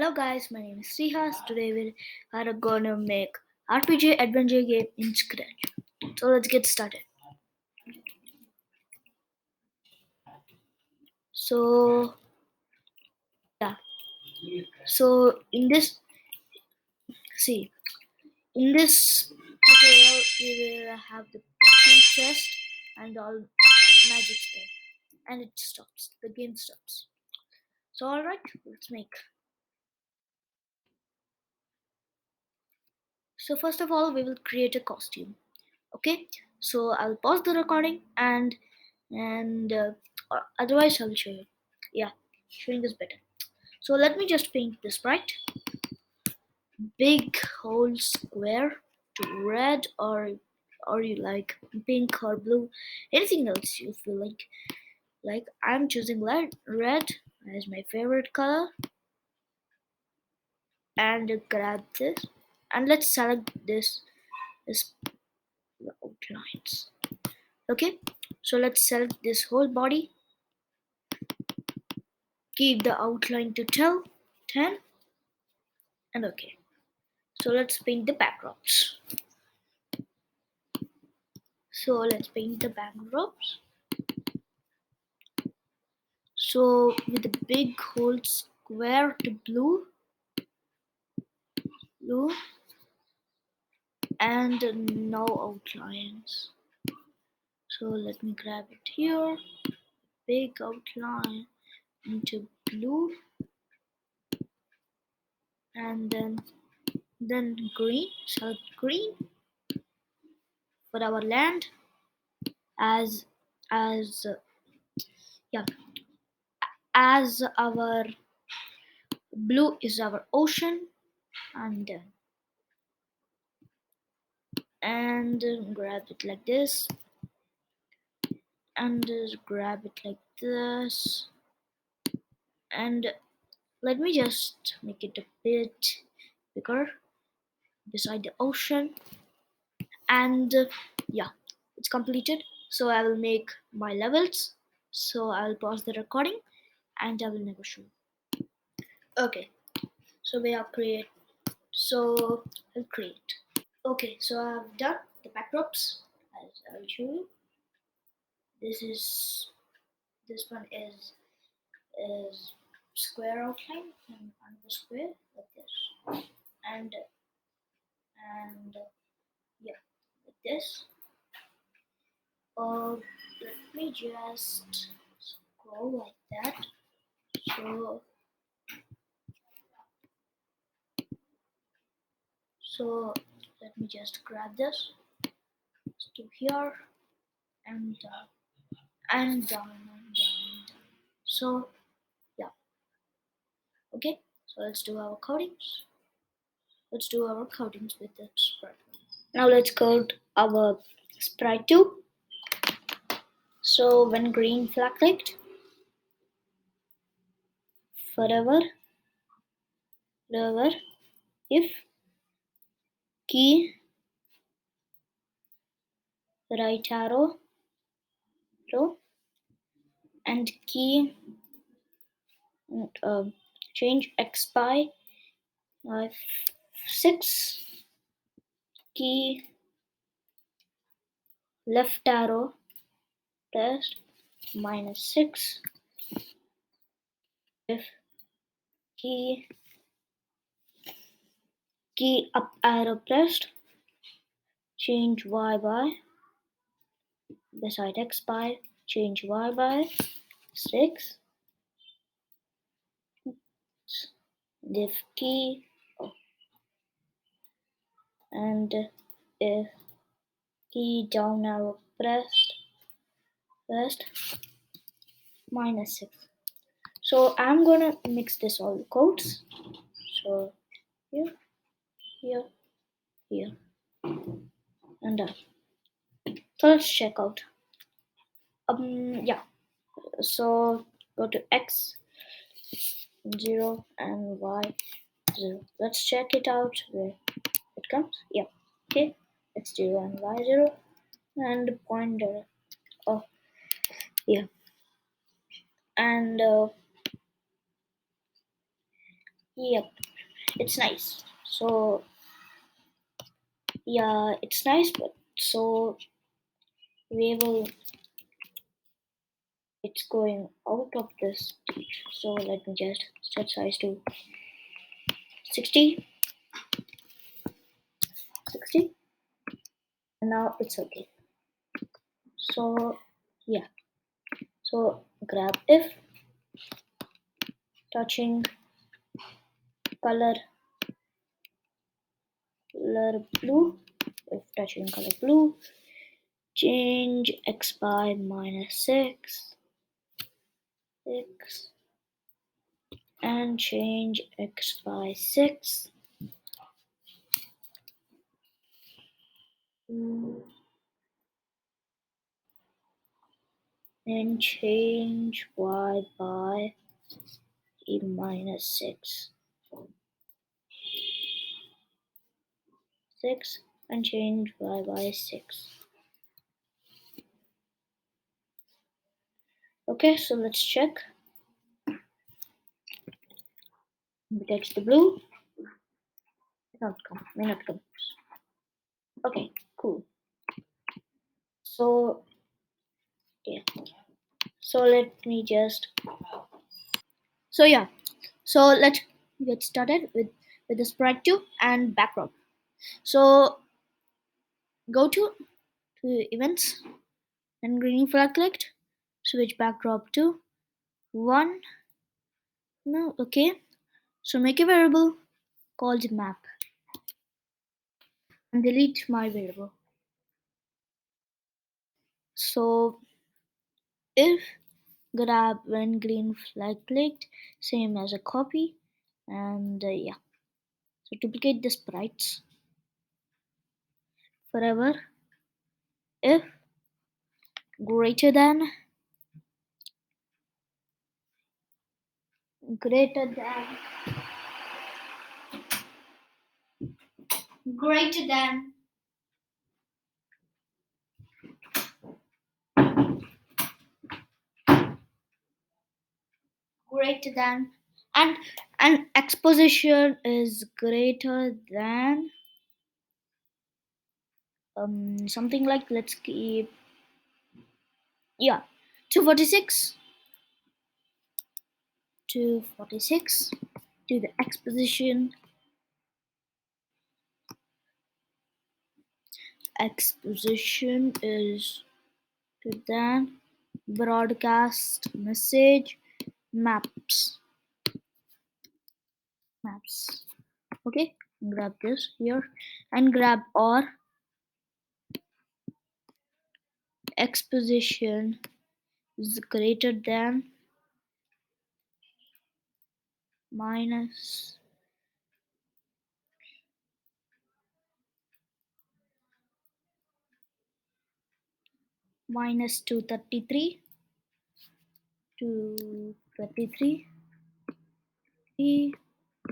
Hello guys, my name is Srihas. Today we are gonna make RPG adventure game in Scratch. So let's get started. So yeah, so see in this tutorial we will have the key chest and all magic spell, and it stops. The game stops. So alright, let's make. So first of all, we will create a costume. Okay, so I'll pause the recording and otherwise I'll show you. Yeah, showing is better. So let me just paint the sprite. Big whole square to red or you like pink or blue, anything else you feel like. Like I'm choosing red as my favorite color, and grab this and let's select this outlines. Okay, so let's select this whole body. Keep the outline to 10 and okay. So let's paint the backdrops. So let's paint the backdrops. So with the big whole square to blue and no outlines. So let me grab it here. Big outline into blue and then green. Select green for our land as yeah as our blue is our ocean and grab it like this and grab it like this and let me just make it a bit bigger beside the ocean and yeah, it's completed. So I will make my levels. So I'll pause the recording and I will never show. Okay, so we have create. So I'll create. Okay, so I've done the backdrops. I'll show you. This one is square outline and the square like this and yeah, like this. uh, Let me just scroll like that. So let me just grab this to here and and down and down. So yeah, okay, so let's do our codings. Let's do our codings with the sprite. Now let's code our sprite 2. So when green flag clicked, forever if key right arrow and key uh, change x by 6, key left arrow pressed -6, if key up arrow pressed, change y by beside x by, change y by 6, if key and if key down arrow pressed -6. So I'm gonna mix this all codes. So here, here, here, and done. So let's check out. Yeah. So go to x 0 and y 0. Let's check it out where it comes. Yeah. Okay. X 0 and y 0 and pointer. Oh yeah. And Yep, it's nice. So yeah, it's nice, but so we will. It's going out of this stage. So let me just set size to 60, 60, and now it's okay. So yeah, so grab if touching color blue, if touching color blue, change x by minus 6, and change x by 6, and change y by e minus 6, 6, and change y by 6. Okay, so let's check. Text the blue. May not come. Okay, cool. So yeah. So let me just. So yeah. So let's get started with the sprite 2 and backdrop. So go to events and green flag clicked. Switch backdrop to 1. No, okay. So make a variable called map and delete my variable. So if grab when green flag clicked, same as a copy, and yeah. So duplicate the sprites forever if greater than greater than greater than greater than and exposition is greater than something like, let's keep, yeah, 246, 246 to the exposition is to then broadcast message maps. Okay, grab this here and grab or exposition is greater than minus minus 233 233.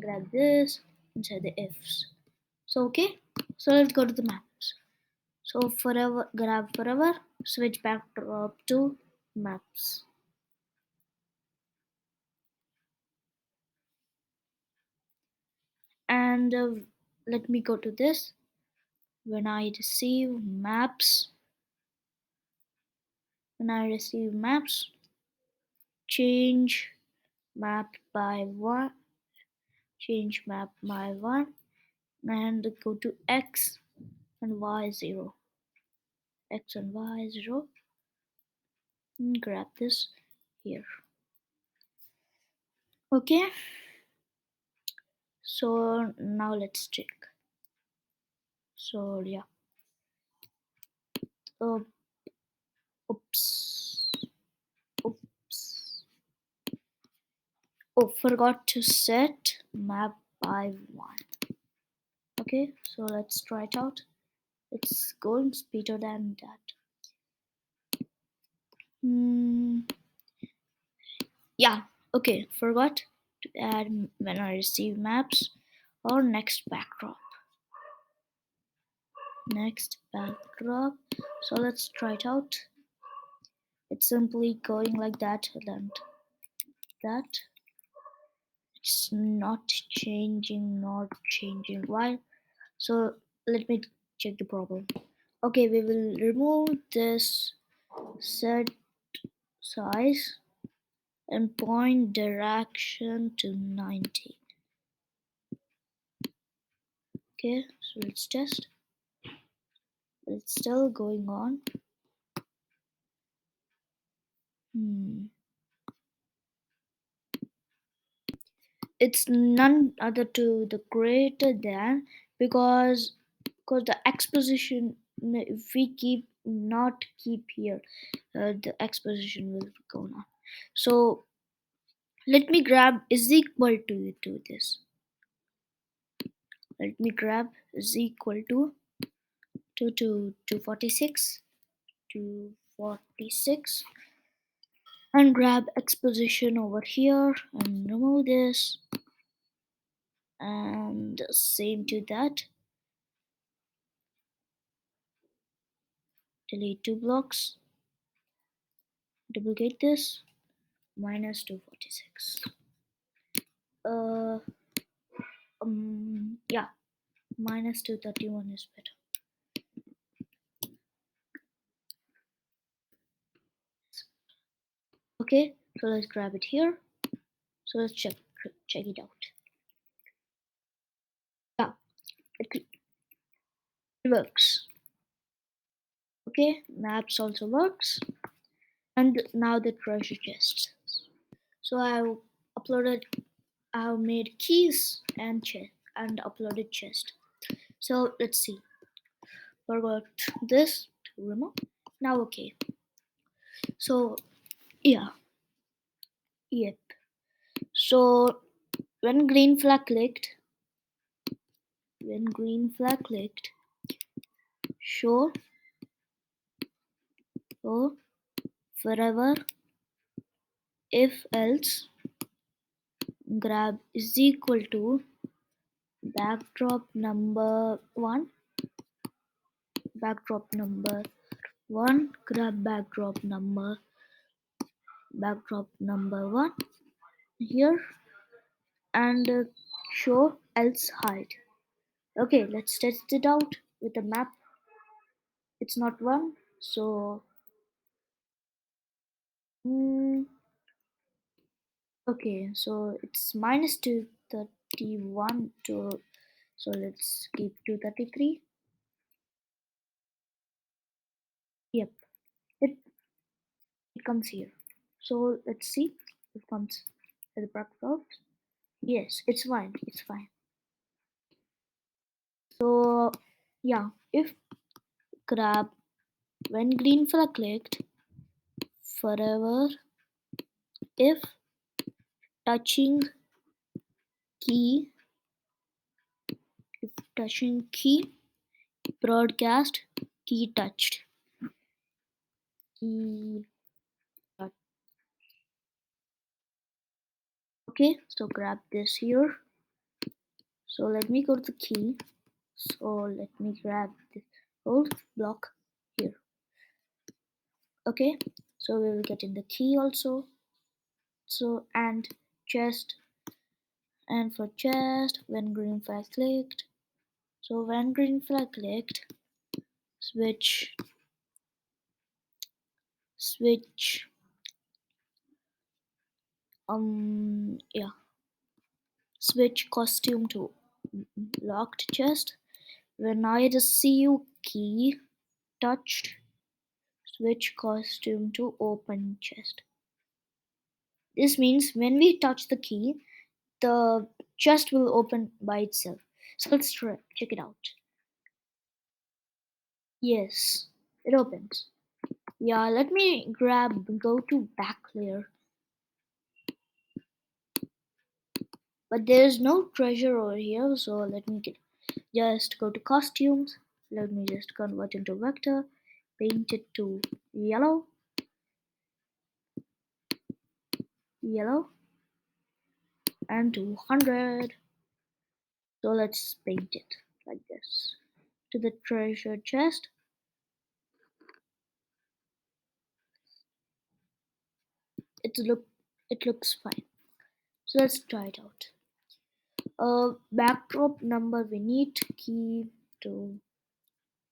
Grab this inside the ifs. So okay, so let's go to the maps. So forever, grab forever, switch backdrop to maps. And let me go to this. When I receive maps, change map by 1, change map by 1, and go to x and y 0, x and y 0, and grab this here. Okay, so now let's check. So yeah, uh, oops, oh, forgot to set map by 1. Okay, so let's try it out. It's going speeder than that. Yeah, okay, forgot to add when I receive maps or next backdrop. So let's try it out. It's simply going like that, then that. it's not changing, not changing. Why? So let me check the problem. Okay, we will remove this set size and point direction to 19. Okay, so let's test. It's still going on. Hmm. It's none other to the greater than, because the exposition, if we keep not keep here, the exposition will go on. So let me grab is equal to this. Let me grab is equal to 246 246 and grab exposition over here and remove this, and same to that, delete two blocks, duplicate this, minus 246. uh yeah, minus 231 is better. Okay, so let's grab it here. So let's check it out. Yeah, it works. Okay, maps also works. And now the treasure chest. So uploaded I've made keys and chest and uploaded chest. So let's see. Forgot this to remove. Now okay. So yeah, yep. So when green flag clicked, show oh forever if else grab is equal to backdrop number one grab backdrop number one here, and show else hide. Okay, let's test it out with a map. It's not one, so mm, okay, so it's minus 231 to, so let's keep 233. Yep, it it comes here. So let's see if it comes at the backdrop. Yes, it's fine. It's fine. So yeah, if grab when green flag clicked forever if touching key touching key broadcast key touched key touch. Okay, so grab this here. So let me go to the key. So let me grab this whole block here. Okay, so we will get in the key also. So and chest, and for chest when green flag clicked. So when green flag clicked, switch switch yeah, switch costume to locked chest. When I just see you key touched, switch costume to open chest. This means when we touch the key, the chest will open by itself. So let's check it out. Yes, it opens. Yeah, let me go to back layer. But there's no treasure over here, so let me just go to costumes. Let me just convert into vector, paint it to yellow, yellow, and 200. So let's paint it like this. To the treasure chest, it look it looks fine. So let's try it out. Backdrop number we need key to